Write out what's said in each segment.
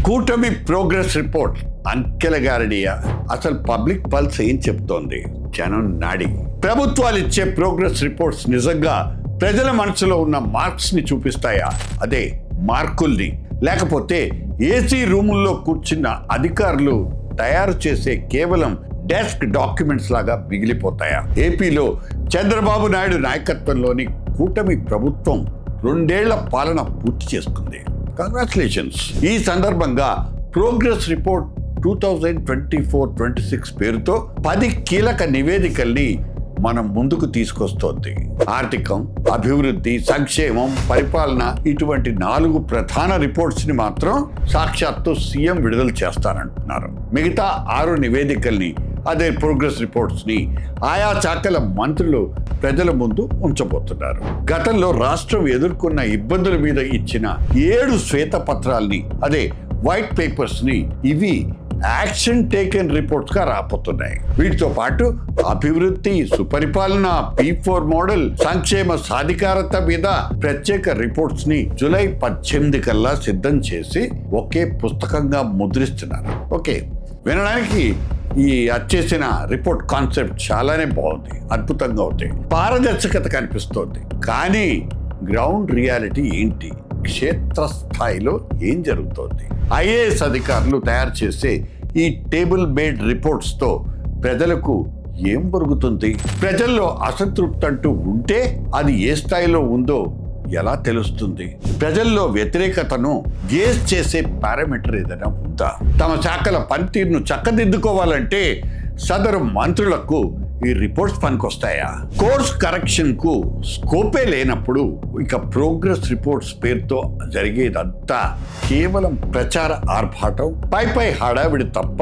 కూటమి progress report అంకెల గారడియా. అసలు పబ్లిక్ పల్స్ ఏం చెప్తోంది? జనం నాడి. ప్రభుత్వాలు ఇచ్చే ప్రోగ్రెస్ రిపోర్ట్స్ నిజంగా ప్రజల మనసులో ఉన్న మార్క్స్ ని చూపిస్తాయా? అదే మార్కుల్ని, లేకపోతే ఏసీ రూముల్లో కూర్చున్న అధికారులు తయారు చేసే కేవలం డెస్క్ డాక్యుమెంట్స్ లాగా మిగిలిపోతాయా? ఏపీలో చంద్రబాబు నాయుడు నాయకత్వంలోని కూటమి ప్రభుత్వం 2 ఏళ్ల పాలన పూర్తి చేసుకుంది. కంగ్రాచులేషన్స్. ఈ సందర్భంగా ప్రోగ్రెస్ రిపోర్ట్ 2024-26 పేరుతో 10 కీలక నివేదికల్ని మనం ముందుకు తీసుకొస్తోంది. ఆర్థికం, అభివృద్ధి, సంక్షేమం, పరిపాలన, ఇటువంటి 4 ప్రధాన రిపోర్ట్స్ ని మాత్రం సాక్షాత్తు సీఎం విడుదల చేస్తారంటున్నారు. మిగతా 6 నివేదికల్ని, అదే ప్రోగ్రెస్ రిపోర్ట్స్ ని ఆయా శాఖల మంత్రులు ప్రజల ముందు ఉంచబోతున్నారు. గతంలో రాష్ట్రం ఎదుర్కొన్న ఇబ్బందుల మీద ఇచ్చిన 7 శ్వేతపత్రాల్ని, అదే వైట్ పేపర్స్ ని, ఇవి యాక్షన్ టేకెన్ రిపోర్ట్స్ గా రాబోతున్నాయి. వీటితో పాటు అభివృద్ధి, సుపరిపాలన, P4 మోడల్, సంక్షేమ సాధికారత మీద ప్రత్యేక రిపోర్ట్స్ ని జూలై 18 కల్లా సిద్ధం చేసి ఒకే పుస్తకంగా ముద్రిస్తున్నారు. ఓకే, వినడానికి ఈ వచ్చేసిన రిపోర్ట్ కాన్సెప్ట్ చాలానే బాగుంది, అద్భుతంగా ఉంది, పారదర్శకత కనిపిస్తోంది. కానీ గ్రౌండ్ రియాలిటీ ఏంటి? క్షేత్రస్థాయిలో ఏం జరుగుతోంది? ఐఏఎస్ అధికారులు తయారు చేసే ఈ టేబుల్ మేడ్ రిపోర్ట్స్ తో ప్రజలకు ఏం జరుగుతుంది? ప్రజల్లో అసంతృప్తి అంటూ ఉంటే అది ఏ స్థాయిలో ఉందో ఎలా తెలుస్తుంది? ప్రజల్లో వ్యతిరేకతను గేజ్ చేసే పారామీటర్ ఏదైనా ఉందా? తమ శాఖల పనితీరును చక్కదిద్దుకోవాలంటే సదరు మంత్రులకు ఈ రిపోర్ట్స్ పనికొస్తాయా? కోర్స్ కరెక్షన్ కు స్కోపే లేనప్పుడు ఇక ప్రోగ్రెస్ రిపోర్ట్స్ పేరుతో జరిగేదంతా కేవలం ప్రచార ఆర్భాటం, పై హడావిడి తప్ప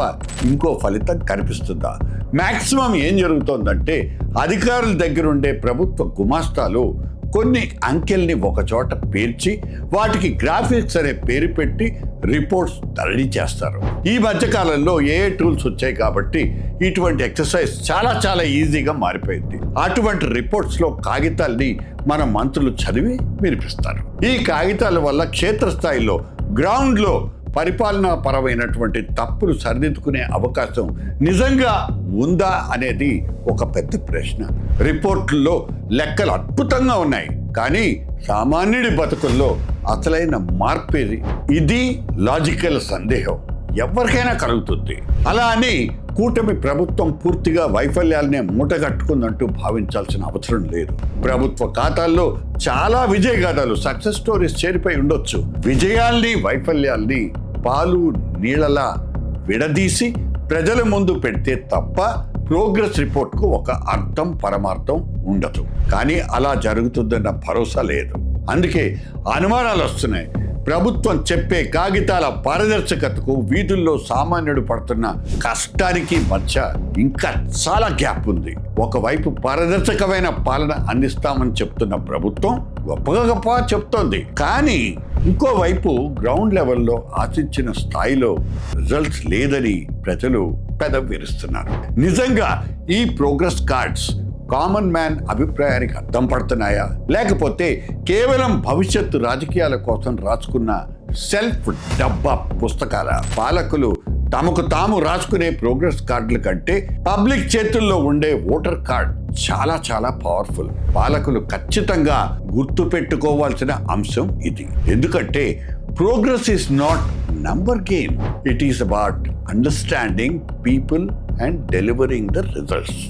ఇంకో ఫలితం కనిపిస్తుందా? మాక్సిమం ఏం జరుగుతోందంటే అధికారుల దగ్గరుండే ప్రభుత్వ గుమాస్తాలు కొన్ని అంకెల్ని ఒకచోట పేర్చి వాటికి గ్రాఫిక్స్ అనే పేరు పెట్టి రిపోర్ట్స్ రెడీ చేస్తారు. ఈ మధ్యకాలంలో ఏ టూల్స్ వచ్చాయి కాబట్టి ఇటువంటి ఎక్సర్సైజ్ చాలా ఈజీగా మారిపోయింది. అటువంటి రిపోర్ట్స్ లో కాగితాల్ని మన మంత్రులు చదివి వినిపిస్తారు. ఈ కాగితాల వల్ల క్షేత్రస్థాయిలో గ్రౌండ్ లో పరిపాలనా పరమైనటువంటి తప్పులు సరిదిద్దుకునే అవకాశం నిజంగా ఉందా అనేది ఒక పెద్ద ప్రశ్న. రిపోర్టుల్లో లెక్కలు అద్భుతంగా ఉన్నాయి, కానీ సామాన్యుడి బతుకుల్లో అసలైన మార్పేది? ఇది లాజికల్ సందేహం ఎవరికైనా కలుగుతుంది. అలా అని కూటమి ప్రభుత్వం పూర్తిగా వైఫల్యాలనే మూటగట్టుకుందంటూ భావించాల్సిన అవసరం లేదు. ప్రభుత్వ ఖాతాల్లో చాలా విజయగాథలు, సక్సెస్ స్టోరీస్ చేరిపోయి ఉండొచ్చు. విజయాల్ని, వైఫల్యాల్ని పాలు నీళ్ళలా విడదీసి ప్రజల ముందు పెడితే తప్ప ప్రోగ్రెస్ రిపోర్ట్ కు ఒక అర్థం, పరమార్థం ఉండదు. కానీ అలా జరుగుతుందన్న భరోసా లేదు. అందుకే అనుమానాలు వస్తున్నాయి. ప్రభుత్వం చెప్పే కాగితాల పారదర్శకతకు వీధుల్లో సామాన్యుడు పడుతున్న కష్టానికి మధ్య ఇంకా చాలా గ్యాప్ ఉంది. ఒకవైపు పారదర్శకమైన పాలన అందిస్తామని చెప్తున్న ప్రభుత్వం గొప్పగా చెప్తోంది, కానీ ఇంకోవైపు గ్రౌండ్ లెవెల్లో ఆశించిన స్థాయిలో రిజల్ట్స్ లేదని ప్రజలు పెదవి విరుస్తున్నారు. నిజంగా ఈ ప్రోగ్రెస్ కార్డ్స్ కామన్ మ్యాన్ అభిప్రాయానికి అర్థం పడుతున్నాయా? లేకపోతే కేవలం భవిష్యత్తు రాజకీయాల కోసం రాసుకున్న సెల్ఫ్ డబ్బా పుస్తకాల? పాలకులు తమకు తాము రాసుకునే ప్రోగ్రెస్ కార్డుల కంటే పబ్లిక్ చేతుల్లో ఉండే ఓటర్ కార్డ్ చాలా పవర్ఫుల్. పాలకులు ఖచ్చితంగా గుర్తు పెట్టుకోవాల్సిన అంశం ఇది. ఎందుకంటే progress is not number game. It is about understanding people and delivering the results.